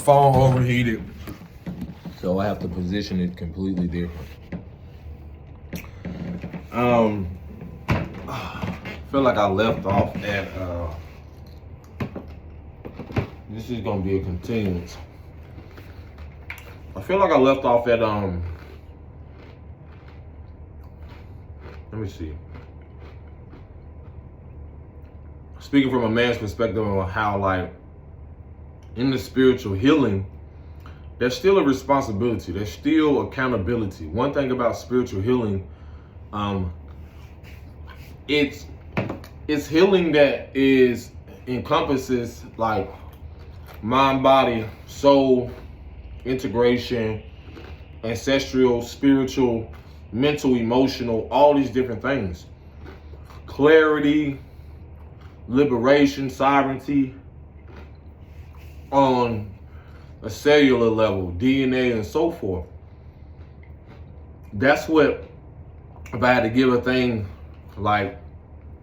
phone overheated, so I have to position it completely different. I feel like I left off at this is gonna be a continuance. I feel like I left off at let me see. Speaking from a man's perspective on how, like, in the spiritual healing, there's still a responsibility. There's still accountability. One thing about spiritual healing, it's healing that encompasses like mind, body, soul, integration, ancestral, spiritual, mental, emotional, all these different things. Clarity, liberation, sovereignty on a cellular level, DNA and so forth. That's what, if I had to give a thing, like,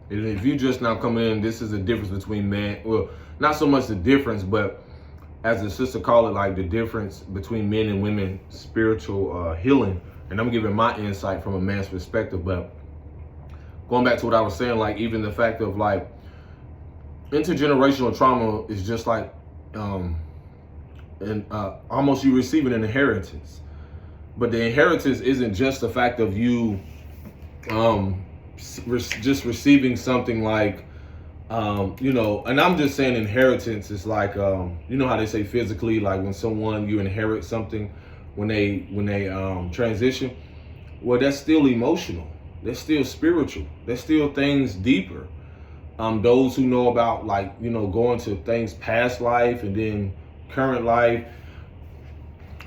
if you just now coming in, this is the difference between men, well, not so much the difference, but as the sister called it, like the difference between men and women, spiritual healing. And I'm giving my insight from a man's perspective, but going back to what I was saying, like even the fact of like intergenerational trauma is just like, almost you receiving an inheritance. But the inheritance isn't just the fact of you just receiving something like, and I'm just saying inheritance is like, you know how they say physically, like when you inherit something when they transition. Well, that's still emotional. That's still spiritual. That's still things deeper. Those who know about, like, going to things past life and then current life,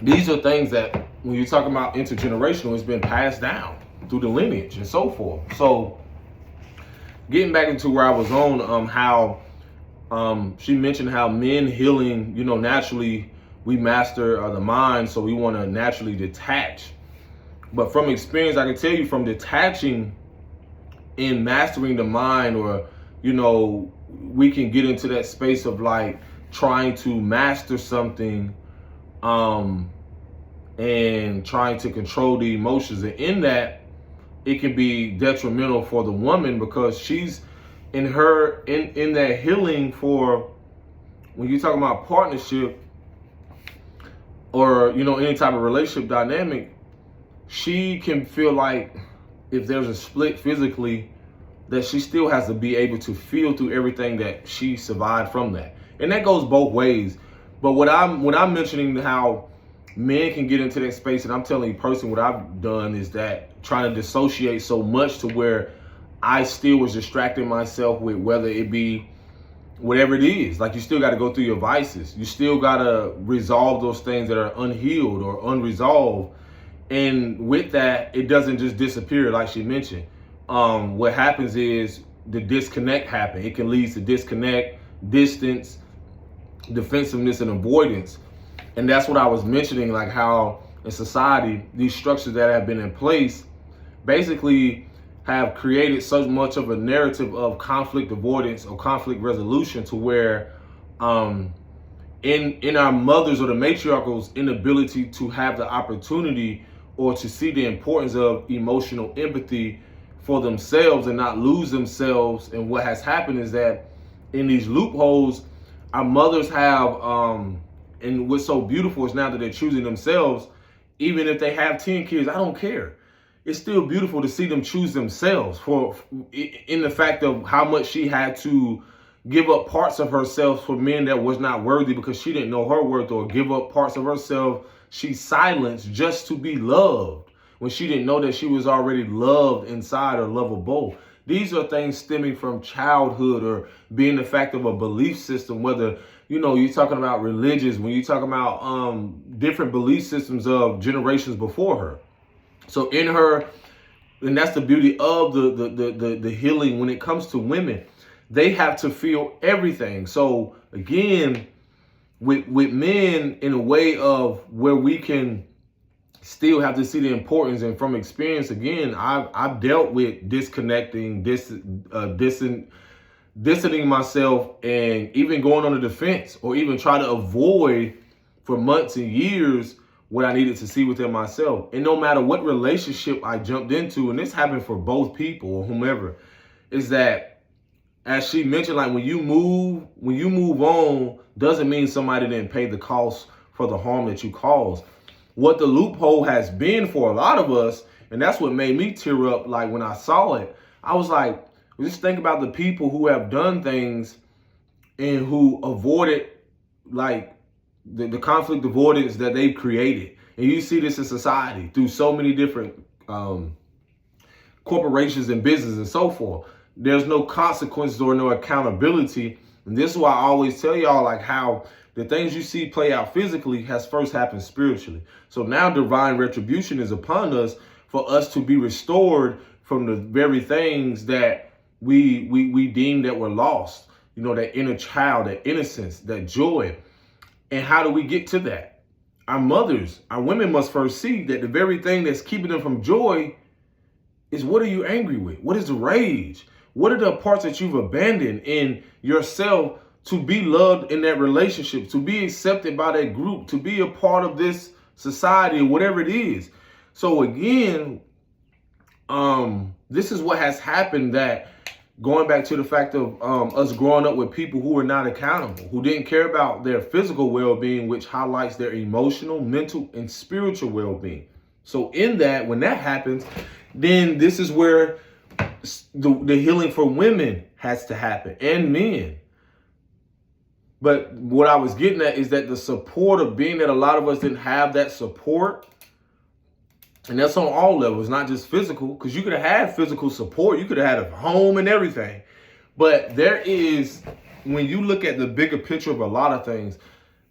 these are things that when you're talking about intergenerational, it's been passed down through the lineage and so forth. So getting back into where I was on, how she mentioned how men healing, naturally we master the mind, so we want to naturally detach. But from experience, I can tell you from detaching in mastering the mind, or we can get into that space of like trying to master something and trying to control the emotions. And in that, it can be detrimental for the woman, because she's in that healing for, when you're talking about partnership or, any type of relationship dynamic, she can feel like if there's a split physically, that she still has to be able to feel through everything that she survived from that. And that goes both ways. But when I'm mentioning how men can get into that space, and I'm telling you personally, what I've done is that trying to dissociate so much to where I still was distracting myself with whether it be whatever it is. Like, you still got to go through your vices. You still got to resolve those things that are unhealed or unresolved. And with that, it doesn't just disappear like she mentioned. What happens is the disconnect happen. It can lead to disconnect, distance, defensiveness, and avoidance. And that's what I was mentioning, like how in society, these structures that have been in place basically have created so much of a narrative of conflict avoidance or conflict resolution, to where in our mothers or the matriarchals' inability to have the opportunity or to see the importance of emotional empathy for themselves and not lose themselves. And what has happened is that in these loopholes, our mothers have, and what's so beautiful is now that they're choosing themselves, even if they have 10 kids, I don't care. It's still beautiful to see them choose themselves in the fact of how much she had to give up parts of herself for men that was not worthy because she didn't know her worth, or give up parts of herself she silenced just to be loved when she didn't know that she was already loved inside or lovable. These are things stemming from childhood, or being the fact of a belief system, whether, you're talking about religious, when you're talking about different belief systems of generations before her. So in her, and that's the beauty of the healing when it comes to women. They have to feel everything. So again, with men, in a way of where we can still have to see the importance. And from experience, again, I've dealt with disconnecting, distancing myself, and even going on the defense, or even try to avoid for months and years what I needed to see within myself. And no matter what relationship I jumped into, and this happened for both people or whomever, is that, as she mentioned, like when you move on, doesn't mean somebody didn't pay the cost for the harm that you caused. What the loophole has been for a lot of us, and that's what made me tear up, like when I saw it, I was like, just think about the people who have done things and who avoided, like, the conflict avoidance that they've created. And you see this in society through so many different corporations and businesses and so forth. There's no consequences or no accountability. And this is why I always tell y'all, like, how the things you see play out physically has first happened spiritually. So now divine retribution is upon us for us to be restored from the very things that we deem that were lost. You know, that inner child, that innocence, that joy. And how do we get to that? Our mothers, our women must first see that the very thing that's keeping them from joy is, what are you angry with? What is the rage? What are the parts that you've abandoned in yourself to be loved in that relationship, to be accepted by that group, to be a part of this society or whatever it is? So again, this is what has happened, that going back to the fact of us growing up with people who were not accountable, who didn't care about their physical well-being, which highlights their emotional, mental, and spiritual well-being. So in that, when that happens, then this is where the healing for women has to happen, and men. But what I was getting at is that the support of being that a lot of us didn't have that support. And that's on all levels, not just physical, because you could have had physical support. You could have had a home and everything. But there is, when you look at the bigger picture of a lot of things,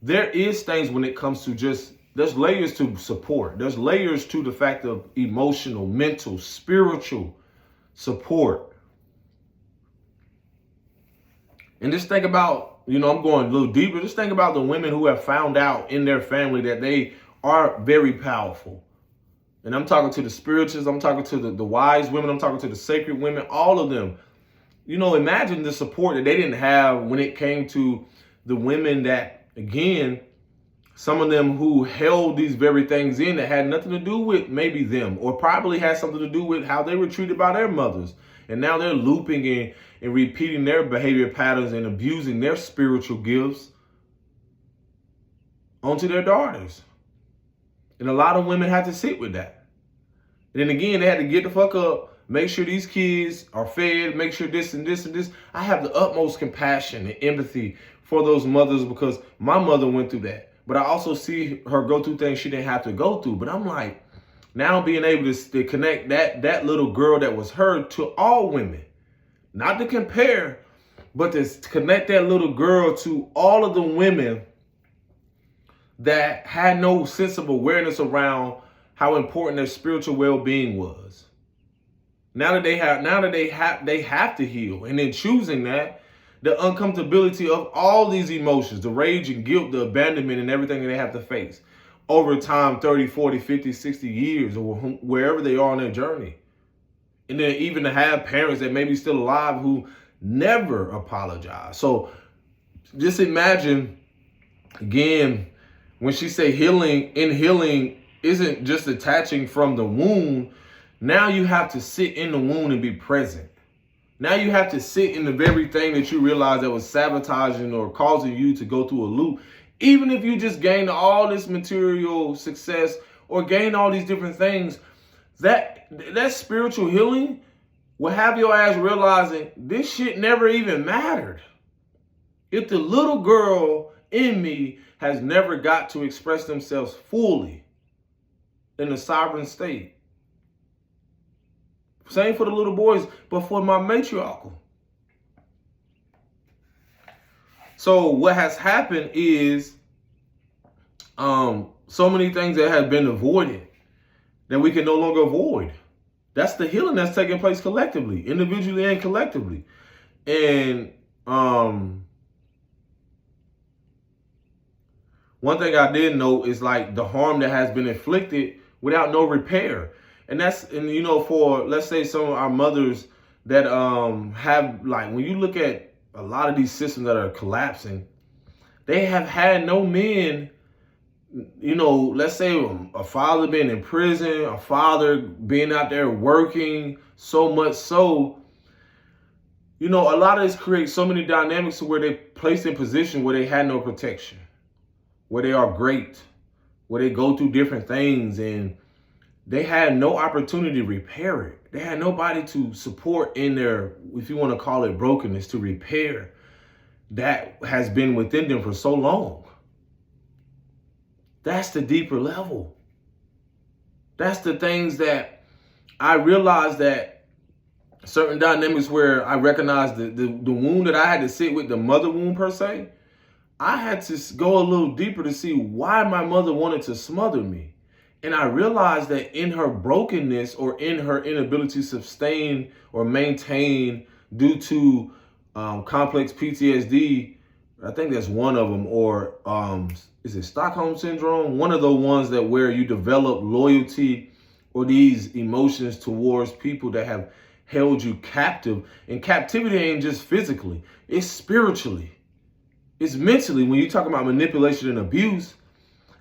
there is things when it comes to just, there's layers to support. There's layers to the fact of emotional, mental, spiritual support. And just think about, you know, I'm going a little deeper. Just think about the women who have found out in their family that they are very powerful. And I'm talking to the spirituals, I'm talking to the wise women, I'm talking to the sacred women, all of them. You know, imagine the support that they didn't have when it came to the women that, again, some of them who held these very things in that had nothing to do with maybe them, or probably had something to do with how they were treated by their mothers. And now they're looping in and repeating their behavior patterns and abusing their spiritual gifts onto their daughters. And a lot of women have to sit with that. And then again, they had to get the fuck up, make sure these kids are fed, make sure this and this and this. I have the utmost compassion and empathy for those mothers, because my mother went through that. But I also see her go through things she didn't have to go through. But I'm like, now being able to connect that little girl that was her to all women, not to compare, but to connect that little girl to all of the women that had no sense of awareness around how important their spiritual well-being was. Now that they have to heal, and in choosing that, the uncomfortability of all these emotions, the rage and guilt, the abandonment, and everything that they have to face over time, 30, 40, 50, 60 years, or wherever they are on their journey. And then even to have parents that may be still alive who never apologize. So just imagine, again, when she say healing isn't just detaching from the wound. Now you have to sit in the wound and be present. Now you have to sit in the very thing that you realize that was sabotaging or causing you to go through a loop. Even if you just gain all this material success or gain all these different things, that spiritual healing will have your ass realizing this shit never even mattered. If the little girl in me has never got to express themselves fully in a sovereign state. Same for the little boys, but for my matriarchal. So what has happened is so many things that have been avoided that we can no longer avoid. That's the healing that's taking place collectively, individually and collectively. And one thing I did know is like the harm that has been inflicted without no repair. And you know, for, let's say, some of our mothers that have, like, when you look at a lot of these systems that are collapsing, they have had no men let's say a father being in prison, a father being out there working so much so, a lot of this creates so many dynamics to where they're placed in position where they had no protection, where they are great, where they go through different things and they had no opportunity to repair it. They had nobody to support in their, if you want to call it brokenness, to repair that has been within them for so long. That's the deeper level. That's the things that I realized, that certain dynamics where I recognized the wound that I had to sit with, the mother wound per se. I had to go a little deeper to see why my mother wanted to smother me. And I realized that in her brokenness, or in her inability to sustain or maintain due to complex PTSD, I think that's one of them, or is it Stockholm Syndrome? One of the ones that where you develop loyalty or these emotions towards people that have held you captive. And captivity ain't just physically, it's spiritually. It's mentally. When you talk about manipulation and abuse,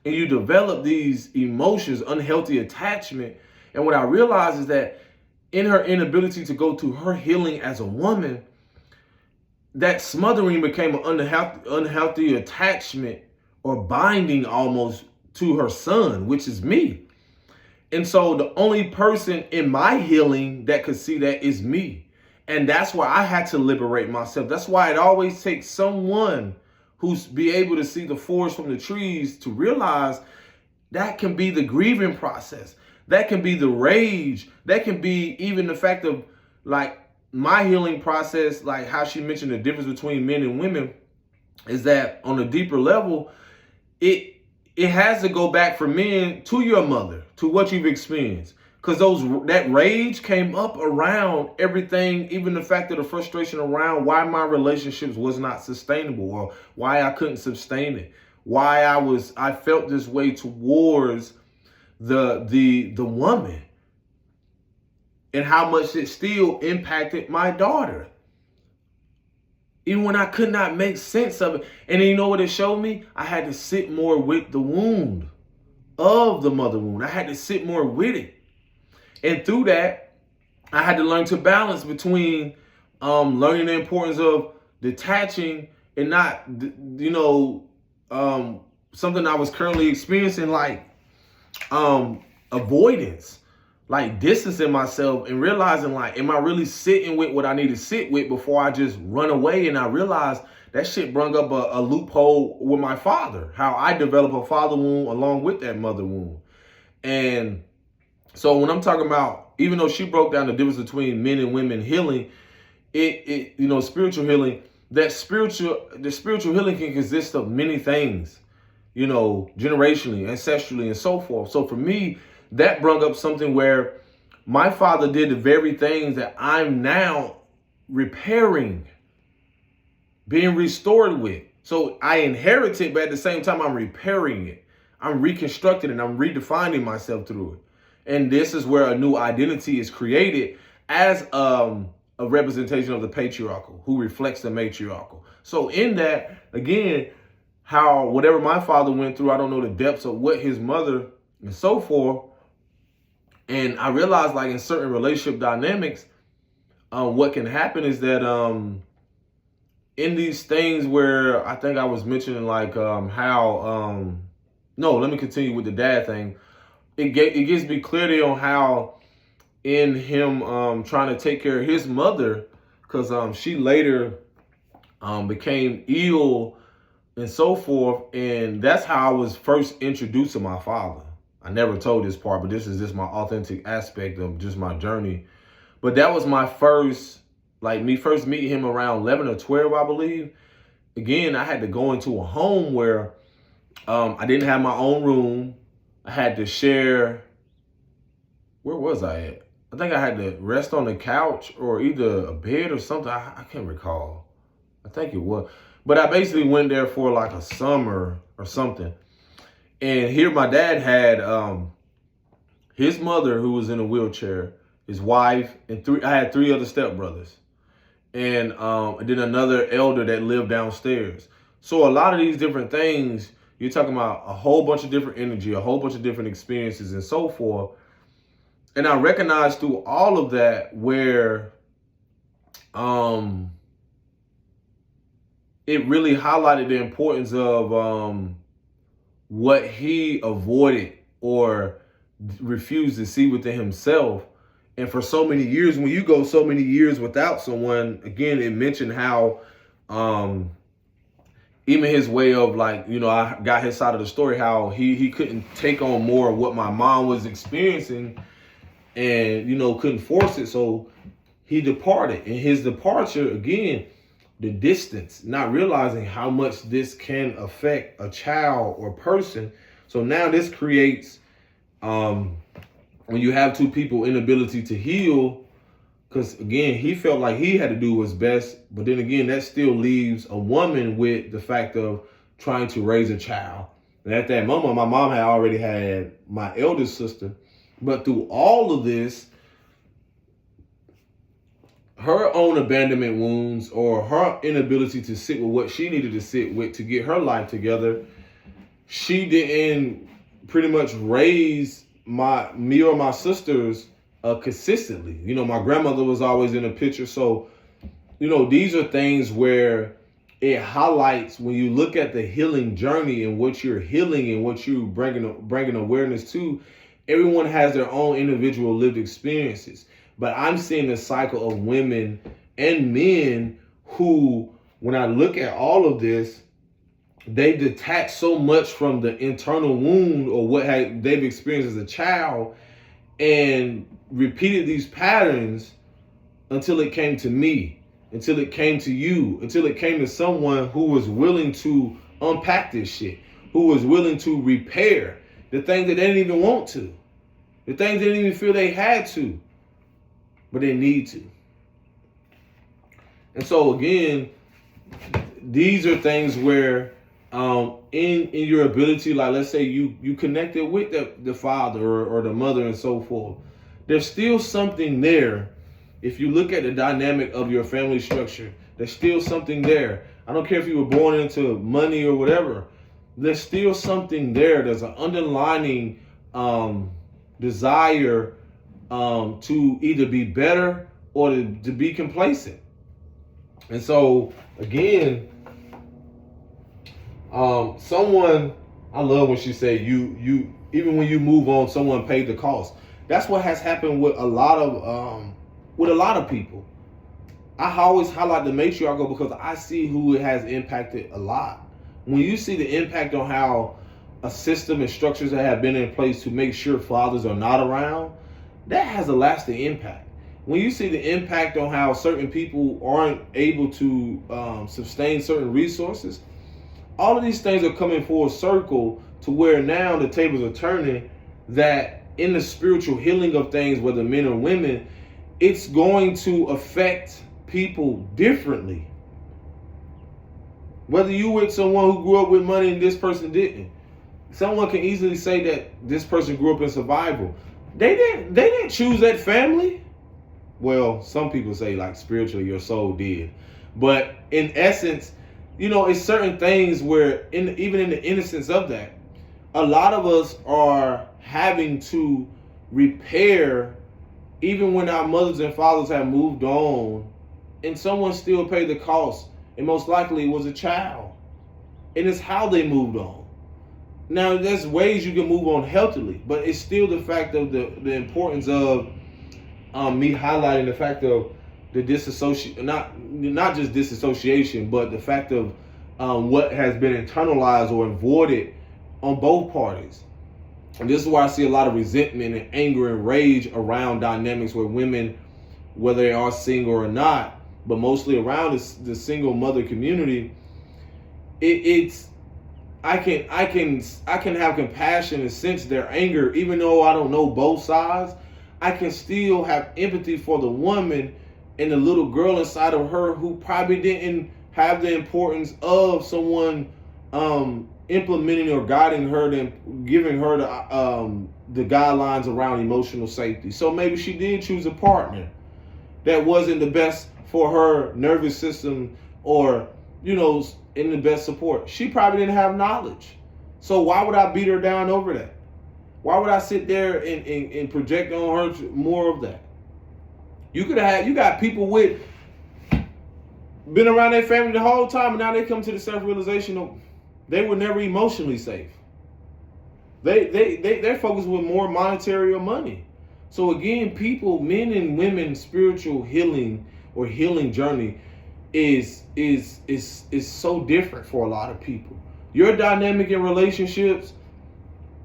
and you develop these emotions, unhealthy attachment. And what I realized is that in her inability to go through her healing as a woman, that smothering became an unhealthy attachment or binding almost to her son, which is me. And so the only person in my healing that could see that is me. And that's why I had to liberate myself. That's why it always takes someone who's be able to see the forest from the trees to realize that can be the grieving process. That can be the rage. That can be even the fact of like my healing process, like how she mentioned the difference between men and women, is that on a deeper level, it has to go back for men to your mother, to what you've experienced. Because that rage came up around everything, even the fact of the frustration around why my relationships was not sustainable, or why I couldn't sustain it, why I felt this way towards the woman, and how much it still impacted my daughter, even when I could not make sense of it. And then you know what it showed me? I had to sit more with the wound of the mother wound. I had to sit more with it. And through that, I had to learn to balance between learning the importance of detaching and not, something I was currently experiencing, like avoidance, like distancing myself and realizing, like, am I really sitting with what I need to sit with before I just run away? And I realized that shit brought up a loophole with my father, how I developed a father wound along with that mother wound. And so when I'm talking about, even though she broke down the difference between men and women healing, spiritual healing, the spiritual healing can consist of many things, generationally, ancestrally, and so forth. So for me, that brought up something where my father did the very things that I'm now repairing, being restored with. So I inherited, but at the same time, I'm repairing it. I'm reconstructing it. I'm redefining myself through it. And this is where a new identity is created as a representation of the patriarchal, who reflects the matriarchal. So in that, again, how whatever my father went through, I don't know the depths of what his mother and so forth. And I realized, like, in certain relationship dynamics, what can happen is that in these things where I think I was mentioning, like how, no, let me continue with the dad thing. It gives me clarity on how in him trying to take care of his mother, because she later became ill and so forth. And that's how I was first introduced to my father. I never told this part, but this is just my authentic aspect of just my journey. But that was my first, me first meeting him around 11 or 12, I believe. Again, I had to go into a home where I didn't have my own room. I had to share, where was I at? I think I had to rest on the couch or either a bed or something. I can't recall. I think it was. But I basically went there for like a summer or something. And here my dad had his mother, who was in a wheelchair, his wife, and I had three other stepbrothers. And then another elder that lived downstairs. So a lot of these different things, You're talking about a whole bunch of different energy, a whole bunch of different experiences, and so forth. And I recognize through all of that where it really highlighted the importance of what he avoided or refused to see within himself. And for so many years, when you go so many years without someone, again, it mentioned how even his way of, like, I got his side of the story, how he couldn't take on more of what my mom was experiencing and, couldn't force it. So he departed. And his departure, again, the distance, not realizing how much this can affect a child or person. So now this creates, when you have two people inability to heal, because again, he felt like he had to do what's best, but then again, that still leaves a woman with the fact of trying to raise a child. And at that moment, my mom had already had my eldest sister. But through all of this, her own abandonment wounds or her inability to sit with what she needed to sit with to get her life together, she didn't pretty much raise me or my sisters consistently. My grandmother was always in the picture. So, these are things where it highlights, when you look at the healing journey and what you're healing and what you're bringing awareness to, everyone has their own individual lived experiences. But I'm seeing the cycle of women and men who, when I look at all of this, they detach so much from the internal wound or what they've experienced as a child and repeated these patterns until it came to me, until it came to you, until it came to someone who was willing to unpack this shit, who was willing to repair the things that they didn't even want to, the things they didn't even feel they had to, but they need to. And so again, these are things where in your ability, like let's say you connected with the father or the mother and so forth, there's still something there. If you look at the dynamic of your family structure, there's still something there. I don't care if you were born into money or whatever. There's still something there. There's an underlining desire to either be better or to be complacent. And so again, someone, I love when she said you even when you move on, someone paid the cost. That's what has happened with a lot of people. I always highlight the matriarchal because I see who it has impacted a lot. When you see the impact on how a system and structures that have been in place to make sure fathers are not around, that has a lasting impact. When you see the impact on how certain people aren't able to sustain certain resources, all of these things are coming full circle to where now the tables are turning, that in the spiritual healing of things, whether men or women, it's going to affect people differently. Whether you with someone who grew up with money and this person didn't. Someone can easily say that this person grew up in survival. They didn't choose that family. Well, some people say like spiritually your soul did. But in essence, it's certain things where even in the innocence of that, a lot of us are having to repair even when our mothers and fathers have moved on and someone still paid the cost. And most likely it was a child. And it's how they moved on. Now, there's ways you can move on healthily, but it's still the fact of the importance of me highlighting the fact of the disassociation, not just disassociation, but the fact of what has been internalized or avoided on both parties. And this is why I see a lot of resentment and anger and rage around dynamics where women, whether they are single or not, but mostly around the single mother community, I can have compassion and sense their anger, even though I don't know both sides. I can still have empathy for the woman and the little girl inside of her who probably didn't have the importance of someone implementing or guiding her, and giving her the guidelines around emotional safety. So maybe she did choose a partner that wasn't the best for her nervous system or, in the best support. She probably didn't have knowledge. So why would I beat her down over that? Why would I sit there and project on her more of that? You got people with been around their family the whole time, and now they come to the self-realization of they were never emotionally safe. They're focused with more monetary or money. So again, people, men and women, spiritual healing or healing journey is so different for a lot of people. Your dynamic in relationships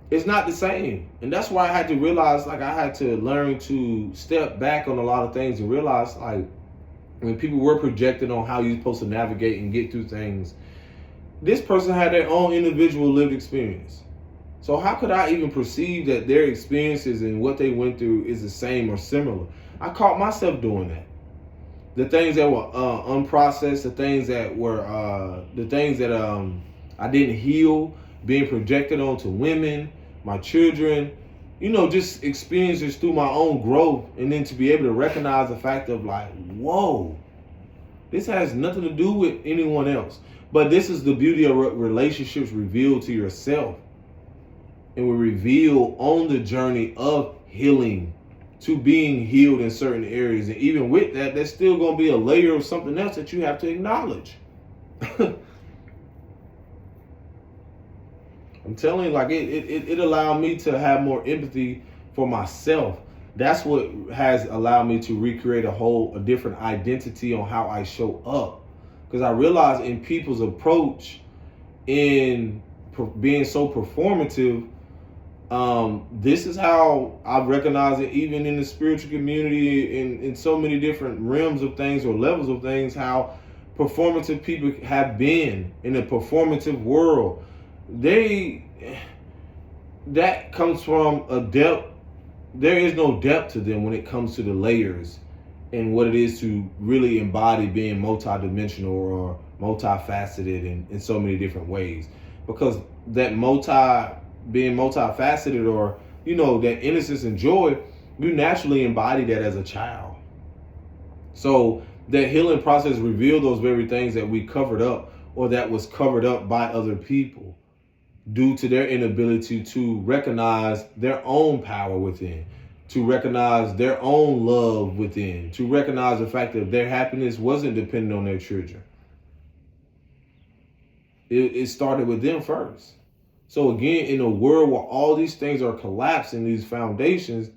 is not the same. And that's why I had to realize, like, I had to learn to step back on a lot of things and realize, like, when people were projecting on how you're supposed to navigate and get through things, this person had their own individual lived experience. So how could I even perceive that their experiences and what they went through is the same or similar? I caught myself doing that. The things that were unprocessed, the things that I didn't heal, being projected onto women, my children, just experiences through my own growth, and then to be able to recognize the fact of like, whoa, this has nothing to do with anyone else. But this is the beauty of relationships revealed to yourself. And will reveal on the journey of healing to being healed in certain areas. And even with that, there's still going to be a layer of something else that you have to acknowledge. I'm telling you, like, it allowed me to have more empathy for myself. That's what has allowed me to recreate a different identity on how I show up. Because I realized in people's approach in being so performative, this is how I've recognized it even in the spiritual community, in so many different realms of things or levels of things, how performative people have been in a performative world. That comes from a depth. There is no depth to them when it comes to the layers and what it is to really embody being multidimensional or multifaceted in so many different ways. Because that being multifaceted, or that innocence and joy, you naturally embody that as a child. So that healing process revealed those very things that we covered up, or that was covered up by other people due to their inability to recognize their own power within, to recognize their own love within, to recognize the fact that their happiness wasn't dependent on their children. It started with them first. So again, in a world where all these things are collapsing, these foundations,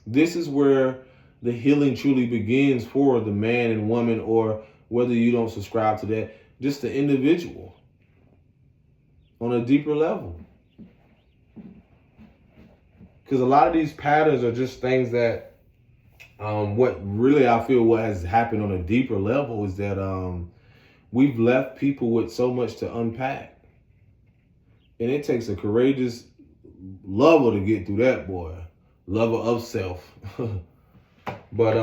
this is where the healing truly begins for the man and woman, or whether you don't subscribe to that, just the individual on a deeper level. Because a lot of these patterns are just things that, what has happened on a deeper level is that we've left people with so much to unpack. And it takes a courageous level to get through that, boy. Level of self. But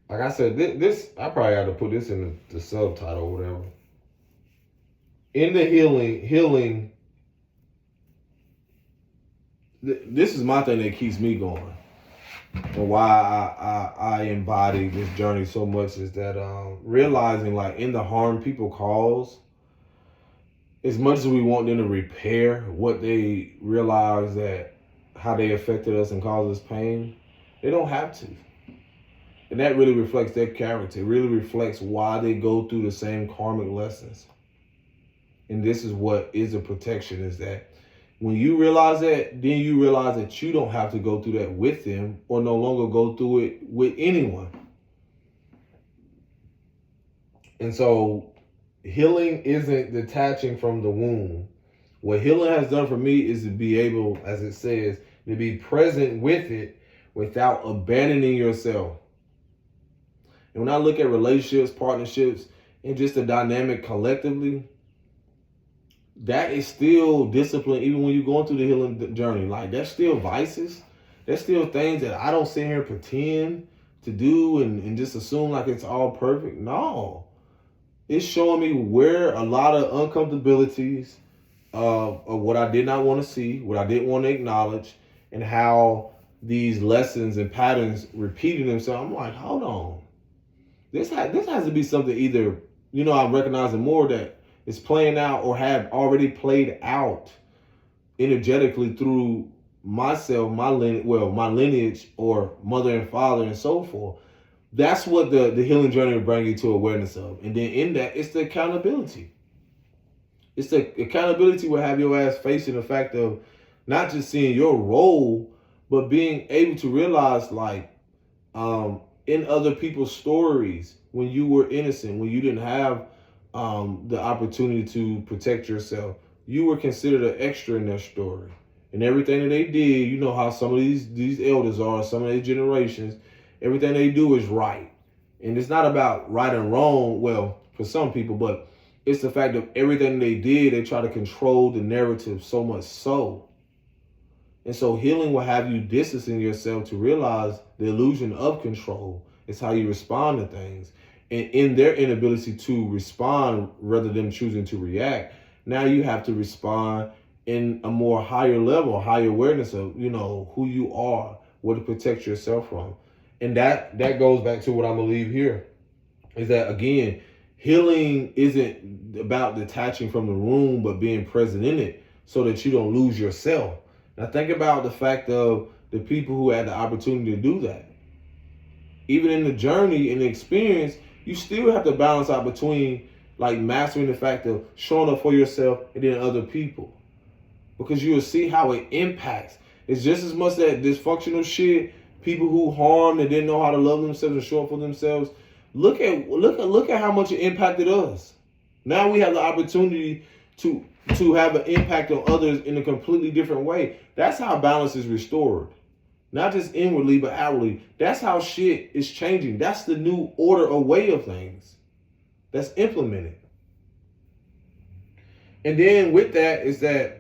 like I said, this I probably have to put this in the subtitle or whatever. In the healing, this is my thing that keeps me going. And why I embody this journey so much is that realizing, like, in the harm people cause, as much as we want them to repair what they realize that how they affected us and caused us pain, they don't have to. And that really reflects their character. It really reflects why they go through the same karmic lessons. And this is what is a protection, is that when you realize that, then you realize that you don't have to go through that with them, or no longer go through it with anyone. And so healing isn't detaching from the wound. What healing has done for me is to be able, as it says, to be present with it without abandoning yourself. And when I look at relationships, partnerships, and just the dynamic collectively, that is still discipline. Even when you're going through the healing journey, like, there's still vices. There's still things that I don't sit here and pretend to do and just assume like it's all perfect. No. It's showing me where a lot of uncomfortabilities of what I did not want to see, what I didn't want to acknowledge, and how these lessons and patterns repeating themselves. I'm like, hold on. This has to be something either, I'm recognizing more that is playing out or have already played out energetically through myself, my lineage or mother and father and so forth. That's what the healing journey will bring you to awareness of. And then in that, it's the accountability. It's the accountability will have your ass facing the fact of not just seeing your role, but being able to realize, like, in other people's stories, when you were innocent, when you didn't have the opportunity to protect yourself, you were considered an extra in their story. And everything that they did, you know how some of these elders are, some of these generations, everything they do is right. And it's not about right and wrong, well, for some people, but it's the fact of everything they did, they try to control the narrative so much so. And so healing will have you distancing yourself to realize the illusion of control is how you respond to things. And in their inability to respond rather than choosing to react, now you have to respond in a more higher level, higher awareness of, who you are, what to protect yourself from. And that goes back to what I believe here, is that, again, healing isn't about detaching from the room, but being present in it so that you don't lose yourself. Now think about the fact of the people who had the opportunity to do that. Even in the journey and the experience, you still have to balance out between, like, mastering the fact of showing up for yourself and then other people. Because you will see how it impacts. It's just as much that dysfunctional shit, people who harmed and didn't know how to love themselves and show up for themselves. Look at how much it impacted us. Now we have the opportunity to have an impact on others in a completely different way. That's how balance is restored. Not just inwardly, but outwardly. That's how shit is changing. That's the new order or way of things that's implemented. And then with that is that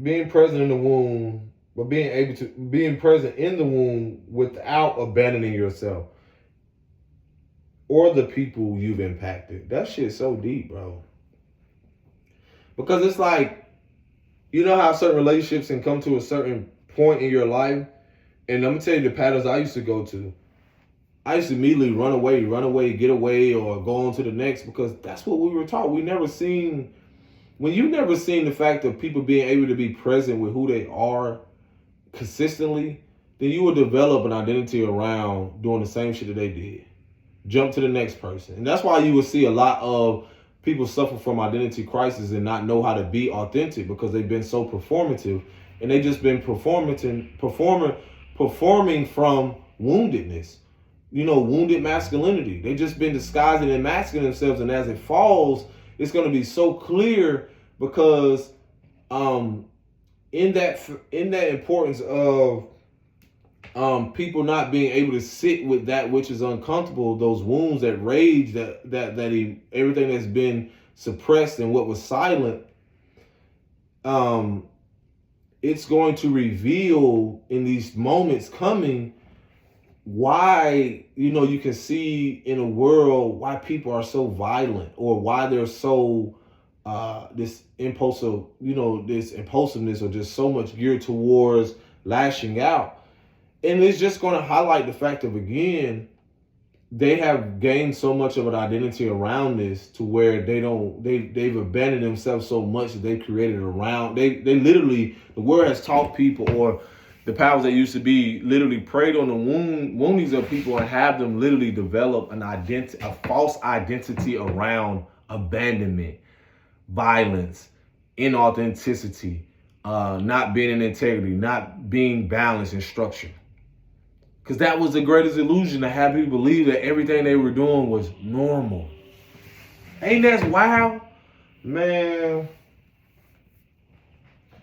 being present in the womb, but being present in the womb without abandoning yourself or the people you've impacted. That shit's so deep, bro. Because it's like, you know how certain relationships can come to a certain point in your life? And I'm going to tell you the patterns I used to go to. I used to immediately run away, get away, or go on to the next, because that's what we were taught. When you never seen the fact of people being able to be present with who they are consistently, then you will develop an identity around doing the same shit that they did. Jump to the next person. And that's why you will see a lot of people suffer from identity crisis and not know how to be authentic, because they've been so performative and they just been performing from woundedness. Wounded masculinity. They just been disguising and masking themselves, and as it falls, it's going to be so clear, because in that importance of people not being able to sit with that which is uncomfortable, those wounds, that rage, everything that's been suppressed and what was silent, it's going to reveal in these moments coming why, you can see in a world why people are so violent, or why they're so this impulsiveness, or just so much geared towards lashing out. And it's just going to highlight the fact of, again, they have gained so much of an identity around this to where they've abandoned themselves so much that they created around. They literally, the world has taught people, or the powers that used to be, literally preyed on the woundings of people and have them literally develop a false identity around abandonment, violence, inauthenticity, not being in integrity, not being balanced and structured. Because that was the greatest illusion, to have people believe that everything they were doing was normal. Ain't that wild? Man.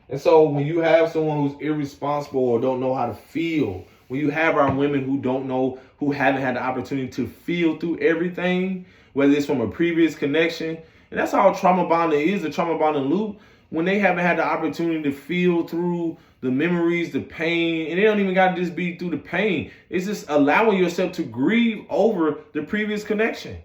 And so when you have someone who's irresponsible or don't know how to feel, when you have our women who haven't had the opportunity to feel through everything, whether it's from a previous connection, and that's how trauma bonding is, the trauma bonding loop, when they haven't had the opportunity to feel through the memories, the pain, and it don't even got to just be through the pain. It's just allowing yourself to grieve over the previous connection.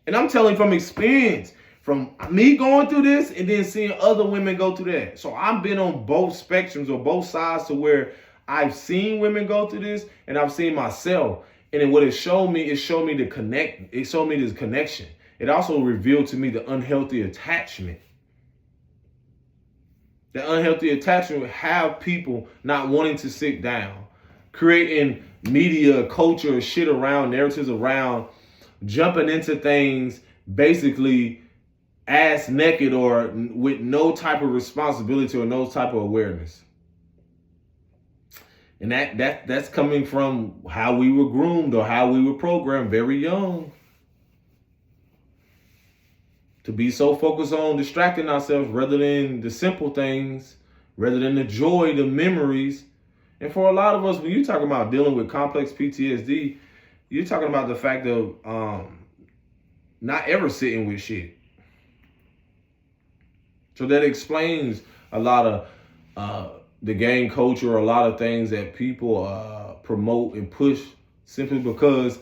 And I'm telling from experience, from me going through this and then seeing other women go through that. So I've been on both spectrums or both sides, to where I've seen women go through this and I've seen myself. And then what it showed me the connect. It showed me this connection. It also revealed to me the unhealthy attachment. The unhealthy attachment would have people not wanting to sit down, creating media, culture, shit around, narratives around, jumping into things basically ass naked or with no type of responsibility or no type of awareness. And that's coming from how we were groomed or how we were programmed very young. To be so focused on distracting ourselves rather than the simple things, rather than the joy, the memories. And for a lot of us, when you're talking about dealing with complex PTSD, you're talking about the fact of not ever sitting with shit. So that explains a lot of the gang culture, a lot of things that people promote and push simply because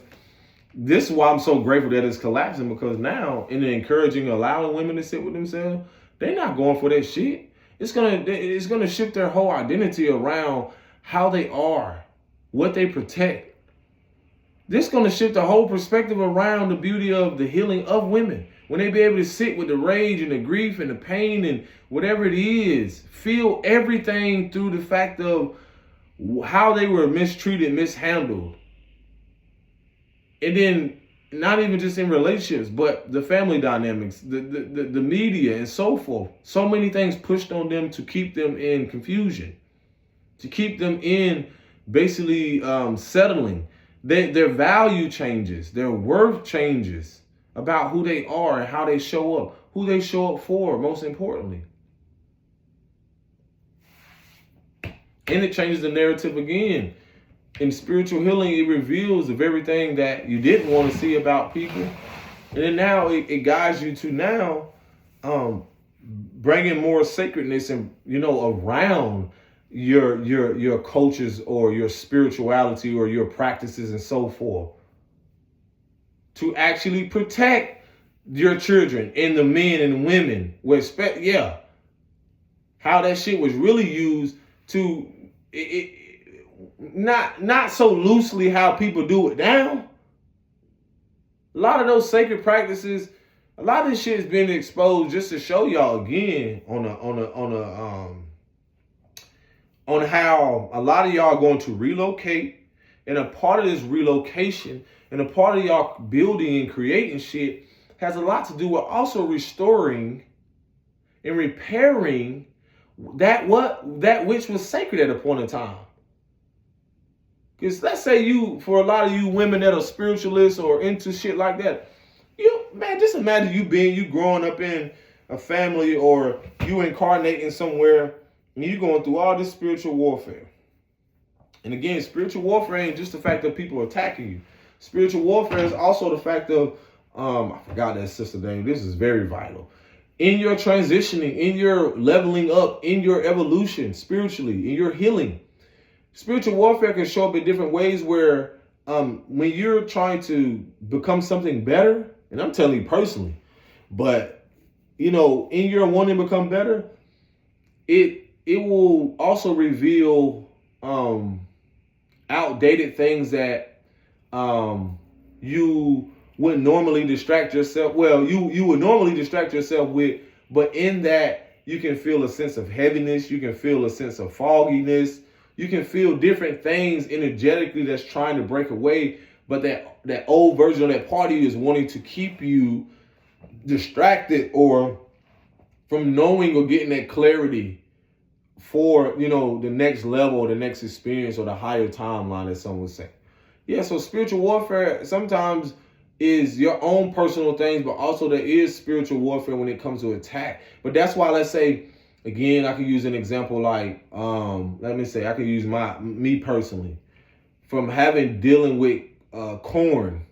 this is why I'm so grateful that it's collapsing, because now in the encouraging, allowing women to sit with themselves, they're not going for that shit. It's gonna shift their whole identity around how they are, what they protect. This is gonna shift the whole perspective around the beauty of the healing of women. When they be able to sit with the rage and the grief and the pain and whatever it is, feel everything through the fact of how they were mistreated, mishandled. And then not even just in relationships, but the family dynamics, the media and so forth. So many things pushed on them to keep them in confusion, to keep them in basically settling. Their value changes, their worth changes about who they are and how they show up, who they show up for, most importantly. And it changes the narrative again. In spiritual healing, it reveals the very thing that you didn't want to see about people. And then now it guides you to now bringing more sacredness and, around your cultures or your spirituality or your practices and so forth. To actually protect your children and the men and women. How that shit was really used to... Not so loosely how people do it now. A lot of those sacred practices, a lot of this shit has been exposed just to show y'all again on how a lot of y'all are going to relocate, and a part of this relocation and a part of y'all building and creating shit has a lot to do with also restoring and repairing that which was sacred at a point in time. Because let's say for a lot of you women that are spiritualists or into shit like that, just imagine you growing up in a family or you incarnating somewhere and you going through all this spiritual warfare. And again, spiritual warfare ain't just the fact that people are attacking you. Spiritual warfare is also the fact of, I forgot that sister name. This is very vital. In your transitioning, in your leveling up, in your evolution spiritually, in your healing. Spiritual warfare can show up in different ways where when you're trying to become something better, and I'm telling you personally, but in your wanting to become better, it will also reveal outdated things that you wouldn't normally distract yourself. Well, you would normally distract yourself with, but in that you can feel a sense of heaviness, you can feel a sense of fogginess. You can feel different things energetically that's trying to break away, but that old version of that party is wanting to keep you distracted or from knowing or getting that clarity for, the next level or the next experience or the higher timeline, as some would say. Yeah, so spiritual warfare sometimes is your own personal things, but also there is spiritual warfare when it comes to attack. But that's why, let's say, again, I could use an example like, I could use me personally, from dealing with corn,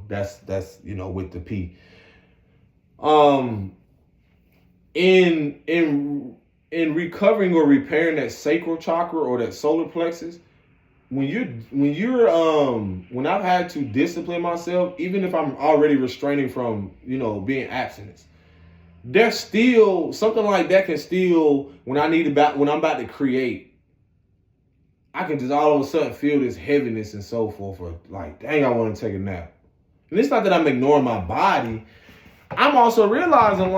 that's with the P. In recovering or repairing that sacral chakra or that solar plexus, when I've had to discipline myself, even if I'm already restraining from, being abstinence, there's still something like that can still, when I'm about to create, I can just all of a sudden feel this heaviness and so forth. Or like, dang, I want to take a nap. And it's not that I'm ignoring my body. I'm also realizing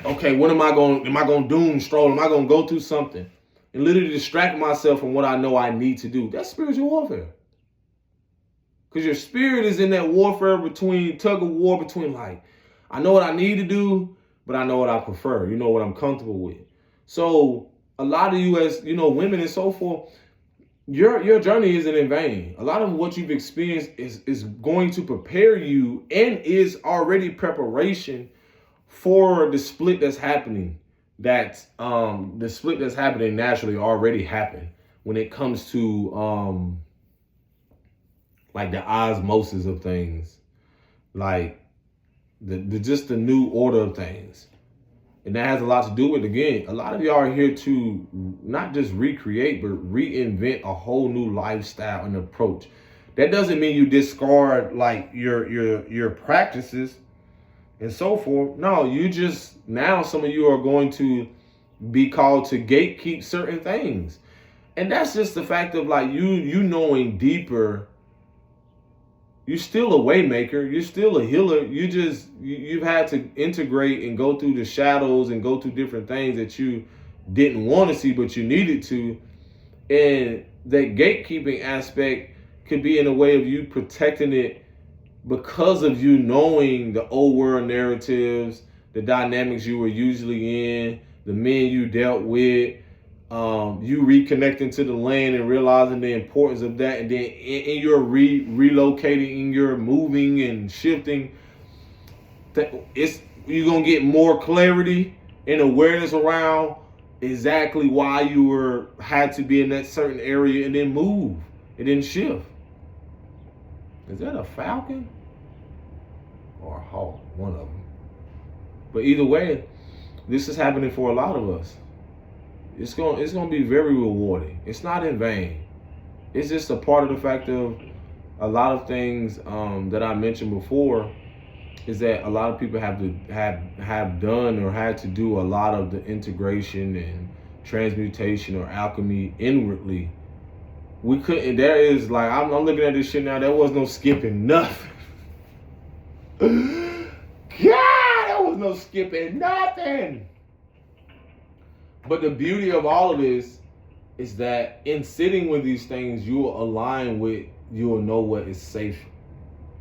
okay, what am I going to doom stroll? Am I going to go through something and literally distract myself from what I know I need to do? That's spiritual warfare. Because your spirit is in that warfare tug of war between I know what I need to do, but I know what I prefer. You know what I'm comfortable with. So a lot of you as, women and so forth, your journey isn't in vain. A lot of what you've experienced is going to prepare you and is already preparation for the split that's happening. The split that's happening naturally already happened when it comes to the osmosis of things, like the new order of things. And that has a lot to do with, again, a lot of y'all are here to not just recreate, but reinvent a whole new lifestyle and approach. That doesn't mean you discard your practices and so forth. No, now some of you are going to be called to gatekeep certain things. And that's just the fact of you knowing deeper. You're still a waymaker. You're still a healer. You've had to integrate and go through the shadows and go through different things that you didn't want to see, but you needed to. And that gatekeeping aspect could be in a way of you protecting it because of you knowing the old world narratives, the dynamics you were usually in, the men you dealt with, you reconnecting to the land and realizing the importance of that, and then in your relocating, in your moving and shifting, you're gonna get more clarity and awareness around exactly why you had to be in that certain area, and then move and then shift. Is that a falcon or a hawk? One of them. But either way, this is happening for a lot of us. It's going to be very rewarding. It's not in vain. It's just a part of the fact of a lot of things that I mentioned before, is that a lot of people have done or had to do a lot of the integration and transmutation or alchemy inwardly. We couldn't. There is I'm looking at this shit now. There was no skipping nothing. God, there was no skipping nothing. But the beauty of all of this is that in sitting with these things, you will align with, you will know what is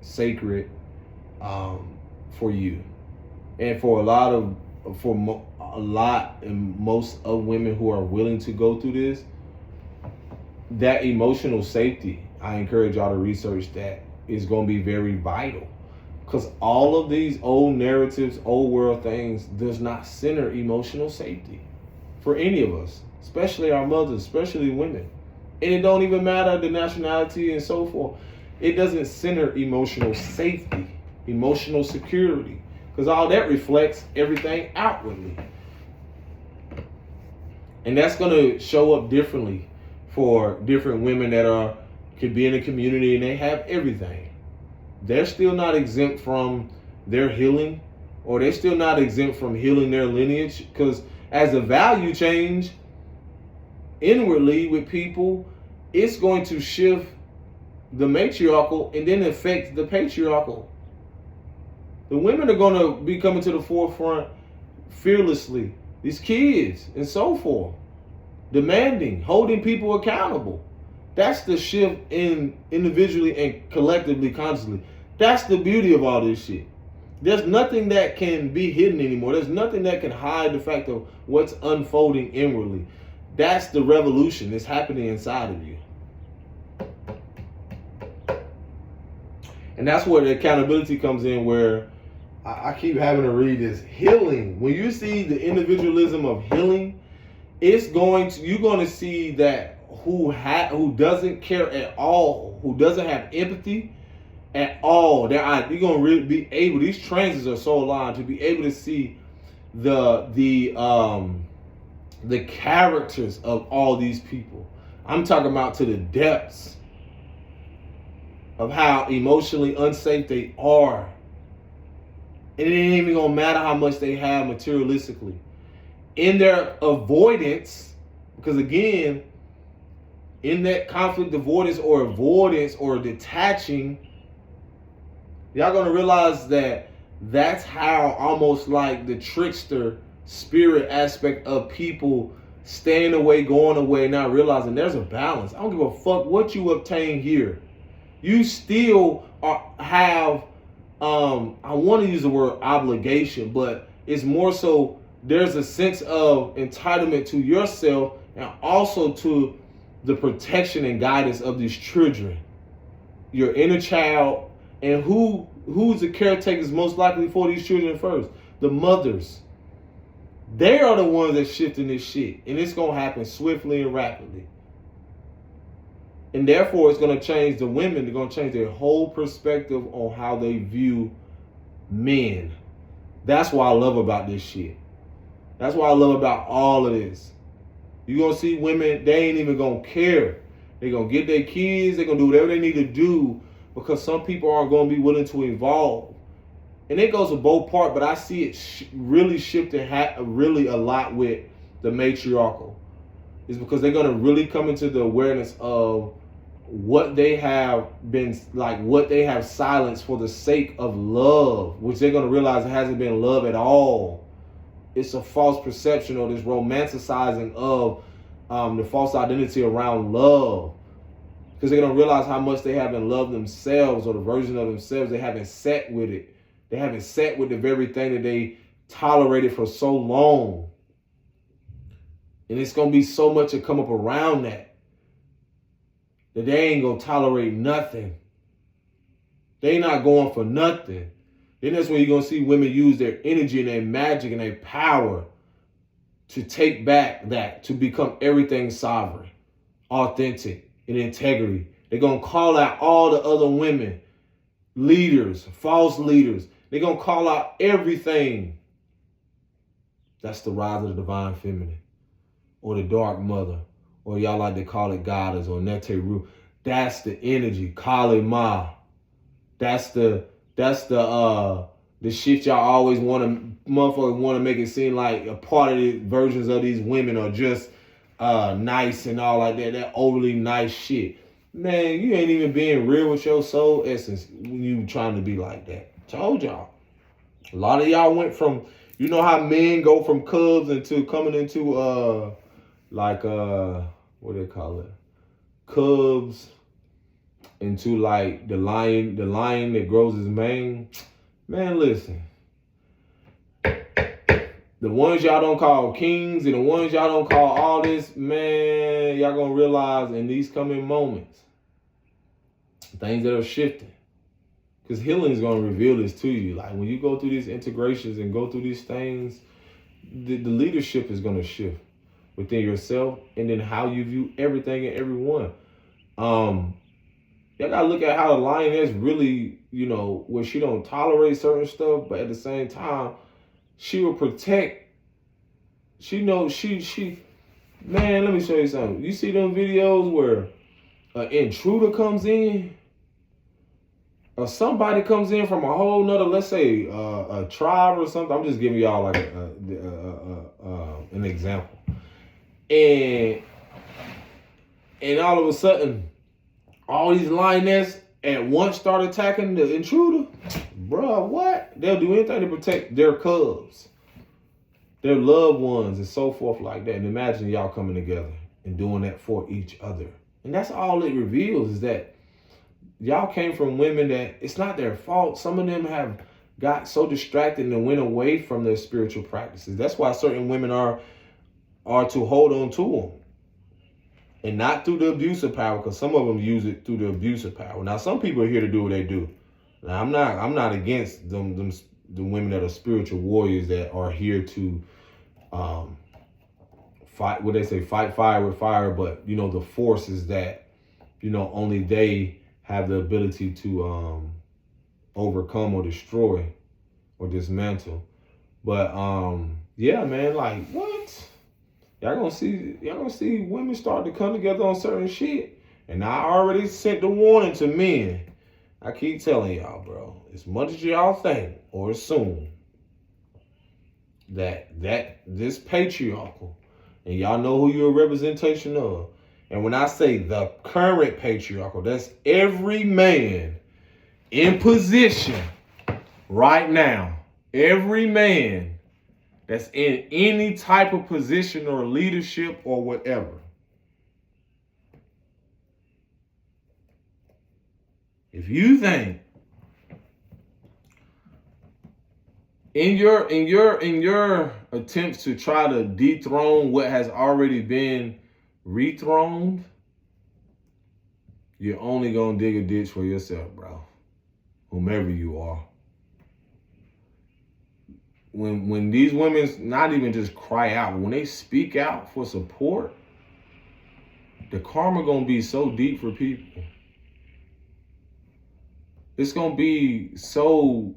sacred for you. And for a lot and most of women who are willing to go through this, that emotional safety, I encourage y'all to research that, is going to be very vital. Because all of these old narratives, old world things, does not center emotional safety for any of us, especially our mothers, especially women. And it don't even matter the nationality and so forth. It doesn't center emotional safety, emotional security, because all that reflects everything outwardly. And that's going to show up differently for different women that could be in a community and they have everything. They're still not exempt from their healing, or they're still not exempt from healing their lineage, because as the value change inwardly with people, it's going to shift the matriarchal and then affect the patriarchal. The women are going to be coming to the forefront fearlessly. These kids and so forth. Demanding, holding people accountable. That's the shift in individually and collectively, consciously. That's the beauty of all this shit. There's nothing that can be hidden anymore. There's nothing that can hide the fact of what's unfolding inwardly. That's the revolution that's happening inside of you. And that's where the accountability comes in, where I keep having to read this. Healing. When you see the individualism of healing, you're going to see that who doesn't care at all, who doesn't have empathy at all, you're going to really be able, these transits are so aligned, to be able to see the characters of all these people. I'm talking about to the depths of how emotionally unsafe they are. And it ain't even going to matter how much they have materialistically. In their avoidance Because again, in that conflict avoidance or detaching, y'all gonna realize that that's how almost like the trickster spirit aspect of people staying away, going away, not realizing there's a balance. I don't give a fuck what you obtain here. You still have, I want to use the word obligation, but it's more so there's a sense of entitlement to yourself and also to the protection and guidance of these children, your inner child, and who's the caretakers most likely for these children first? The mothers. They are the ones that shifting this shit, and it's gonna happen swiftly and rapidly. And therefore, it's gonna change the women. They're gonna change their whole perspective on how they view men. That's what I love about this shit. That's what I love about all of this. You're gonna see women, they ain't even gonna care. They're gonna get their kids, they're gonna do whatever they need to do because some people aren't gonna be willing to evolve. And it goes to both parts, but I see it really shifting really a lot with the matriarchal. It's because they're gonna really come into the awareness of what they have been, like what they have silenced for the sake of love, which they're gonna realize it hasn't been love at all. It's a false perception or this romanticizing of the false identity around love. Because they're going to realize how much they haven't loved themselves or the version of themselves. They haven't sat with it. They haven't sat with the very thing that they tolerated for so long. And it's going to be so much to come up around that they ain't going to tolerate nothing. They not going for nothing. Then that's when you're going to see women use their energy and their magic and their power to take back that, to become everything sovereign, authentic, and integrity. They're going to call out all the other women, leaders, false leaders. They're going to call out everything. That's the rise of the divine feminine or the dark mother, or y'all like to call it goddess or Neteru. That's the energy, Kali Ma. That's the shit y'all always motherfuckers want to make it seem like a part of the versions of these women are just nice and all like that. That overly nice shit. Man, you ain't even being real with your soul essence when you trying to be like that. Told y'all. A lot of y'all went from, you know how men go from cubs into coming into what do they call it? Cubs into like the lion that grows his mane. Man, listen. The ones y'all don't call kings and the ones y'all don't call all this, man, y'all gonna realize in these coming moments, things that are shifting. Because healing is gonna reveal this to you. Like when you go through these integrations and go through these things, the leadership is gonna shift within yourself and then how you view everything and everyone. Y'all gotta look at how the lioness really, where she don't tolerate certain stuff, but at the same time, she will protect. She knows she man, let me show you something. You see them videos where an intruder comes in? Or somebody comes in from a whole nother, let's say, a tribe or something. I'm just giving y'all like an example. And all of a sudden, all these lionesses at once start attacking the intruder. Bruh, what? They'll do anything to protect their cubs, their loved ones, and so forth like that. And imagine y'all coming together and doing that for each other. And that's all it reveals, is that y'all came from women that it's not their fault. Some of them have got so distracted and went away from their spiritual practices. That's why certain women are to hold on to them. And not through the abuse of power, because some of them use it through the abuse of power. Now, some people are here to do what they do. Now, I'm not against the women that are spiritual warriors that are here to fight. What they say, fight fire with fire. But the force is that only they have the ability to overcome or destroy or dismantle. But yeah, man, like what? Y'all gonna see women start to come together on certain shit. And I already sent the warning to men. I keep telling y'all, bro, as much as y'all think or assume that this patriarchal And y'all know who you're a representation of. And when I say the current patriarchal, that's every man in position right now. Every man that's in any type of position or leadership or whatever. If you think in your attempts to try to dethrone what has already been rethroned, you're only gonna dig a ditch for yourself, bro. Whomever you are. When these women not even just cry out, but when they speak out for support, the karma gonna be so deep for people. It's gonna be so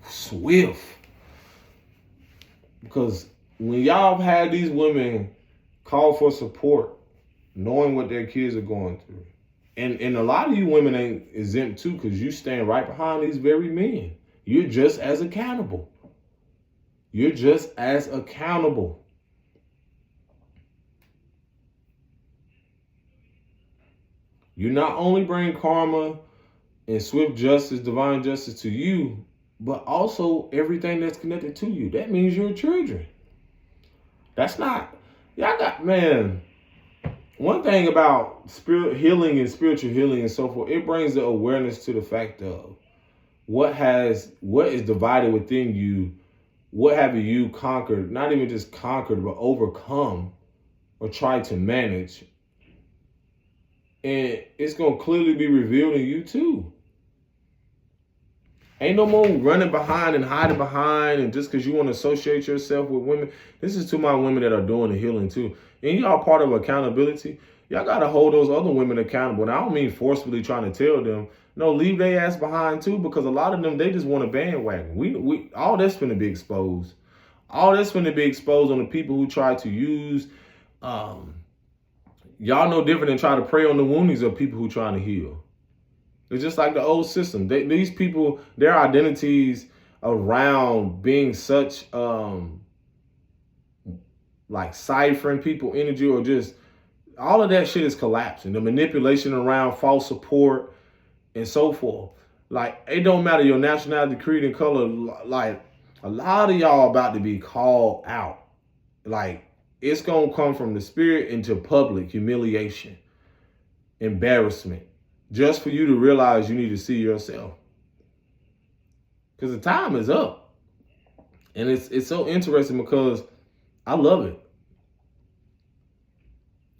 swift. Because when y'all have had these women call for support, knowing what their kids are going through, and a lot of you women ain't exempt too, because you stand right behind these very men. You're just as accountable. You're just as accountable. You not only bring karma and swift justice, divine justice to you, but also everything that's connected to you. That means your children. That's not, y'all got, man, one thing about spirit healing and spiritual healing and so forth, it brings the awareness to the fact of what is divided within you, what have you conquered, not even just conquered, but overcome or tried to manage. And it's going to clearly be revealed in you too. Ain't no more running behind and hiding behind, and just because you want to associate yourself with women. This is to my women that are doing the healing too. And y'all part of accountability. Y'all got to hold those other women accountable. And I don't mean forcefully trying to tell them, no, leave their ass behind too, because a lot of them, they just want a bandwagon. We all that's going to be exposed. All that's going to be exposed on the people who try to use, y'all no different than try to prey on the wounds of people who trying to heal. It's just like the old system. These people, their identities around being such like ciphering people energy, or just all of that shit is collapsing. The manipulation around false support and so forth. Like, it don't matter your nationality, creed, and color. Like, a lot of y'all about to be called out. Like, it's gonna come from the spirit into public humiliation, embarrassment, just for you to realize you need to see yourself. Because the time is up. And it's so interesting because I love it.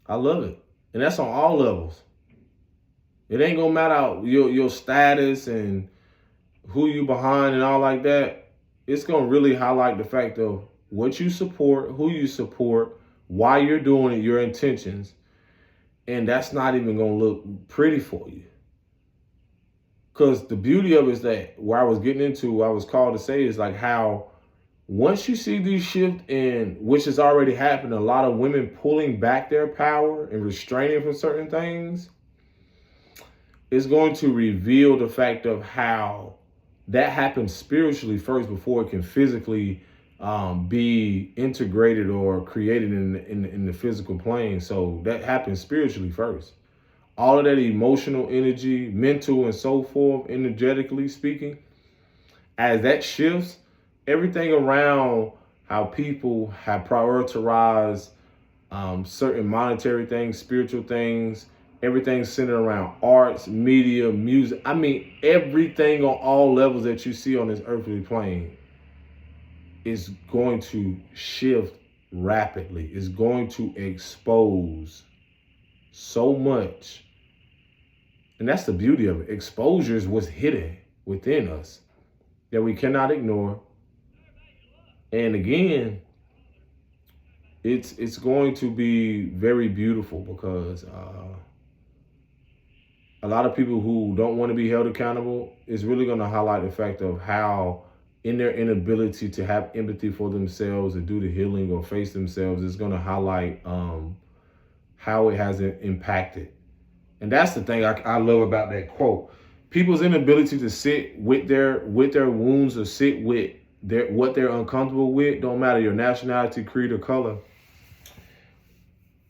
I love it. And that's on all levels. It ain't gonna matter your status and who you behind and all like that. It's gonna really highlight the fact of what you support, who you support, why you're doing it, your intentions. And that's not even going to look pretty for you. Because the beauty of it is that where I was getting into, what I was called to say is like how once you see these shifts in, which has already happened, a lot of women pulling back their power and restraining from certain things, it's going to reveal the fact of how that happens spiritually first before it can physically be integrated or created in the physical plane. So that happens spiritually first. All of that emotional energy, mental and so forth, energetically speaking, as that shifts, everything around how people have prioritized certain monetary things, spiritual things, everything centered around arts, media, music. I mean, everything on all levels that you see on this earthly plane is going to shift rapidly. It's going to expose so much. And that's the beauty of it. Exposure is what's hidden within us that we cannot ignore. And again, it's going to be very beautiful because a lot of people who don't want to be held accountable is really going to highlight the fact of how in their inability to have empathy for themselves and do the healing or face themselves is going to highlight how it has impacted. And that's the thing I love about that quote. People's inability to sit with their wounds or sit with what they're uncomfortable with, don't matter your nationality, creed, or color.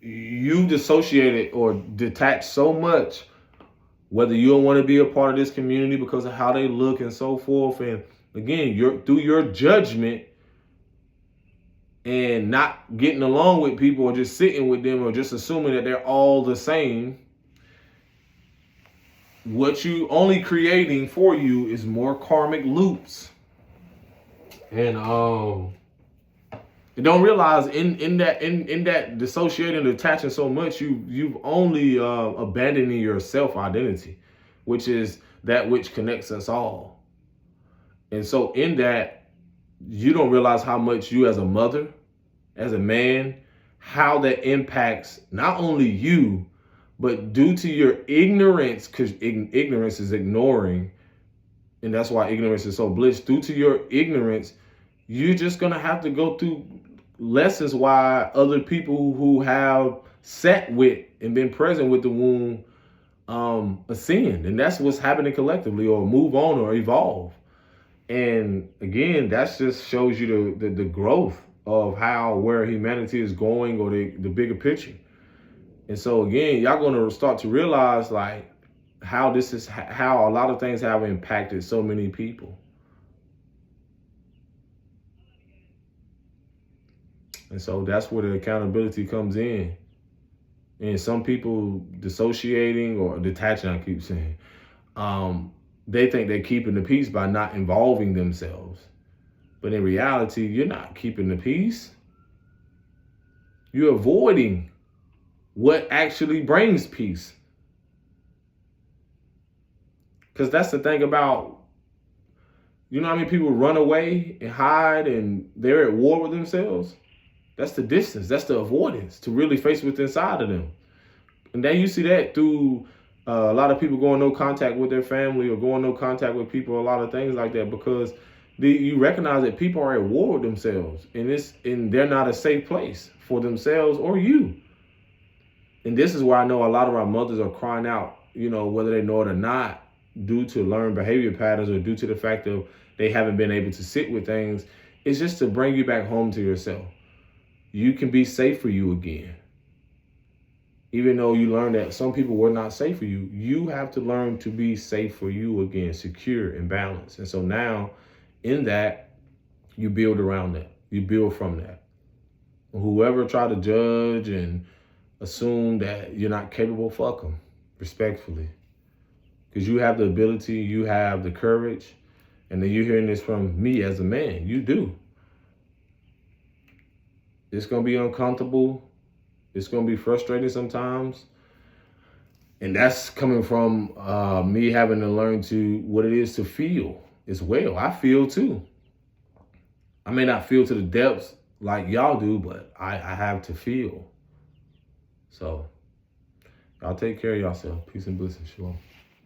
you dissociated or detached so much, whether you don't want to be a part of this community because of how they look and so forth. And again, through your judgment and not getting along with people or just sitting with them or just assuming that they're all the same, what you only creating for you is more karmic loops. And you don't realize in that dissociating and attaching so much, you've only abandoning your self identity, which is that which connects us all. And so in that, you don't realize how much you as a mother, as a man, how that impacts not only you, but due to your ignorance, because ignorance is ignoring, and that's why ignorance is so bliss. Due to your ignorance, you're just gonna have to go through lessons why other people who have sat with and been present with the womb ascend, and that's what's happening collectively, or move on or evolve. And again, that just shows you the growth of where humanity is going, or the bigger picture. And so again, y'all gonna start to realize like how a lot of things have impacted so many people. And so that's where the accountability comes in. And some people dissociating or detaching, I keep saying, they think they're keeping the peace by not involving themselves. But in reality, you're not keeping the peace. You're avoiding what actually brings peace. Because that's the thing about, you know how many people run away and hide and they're at war with themselves? That's the distance. That's the avoidance to really face what's inside of them. And then you see that through a lot of people going no contact with their family or going no contact with people, a lot of things like that, because you recognize that people are at war with themselves, and they're not a safe place for themselves or you. And this is where I know a lot of our mothers are crying out, whether they know it or not, due to learned behavior patterns or due to the fact of they haven't been able to sit with things. It's just to bring you back home to yourself. You can be safe for you again. Even though you learned that some people were not safe for you, you have to learn to be safe for you again, secure and balanced. And so now in that, you build around that. You build from that. Whoever try to judge and assume that you're not capable, fuck them, respectfully. Because you have the ability, you have the courage, and then you're hearing this from me as a man. You do. It's going to be uncomfortable. It's going to be frustrating sometimes. And that's coming from me having to learn what it is to feel as well. I feel too. I may not feel to the depths like y'all do, but I have to feel. So y'all take care of yourself. Peace and blessings. Shalom.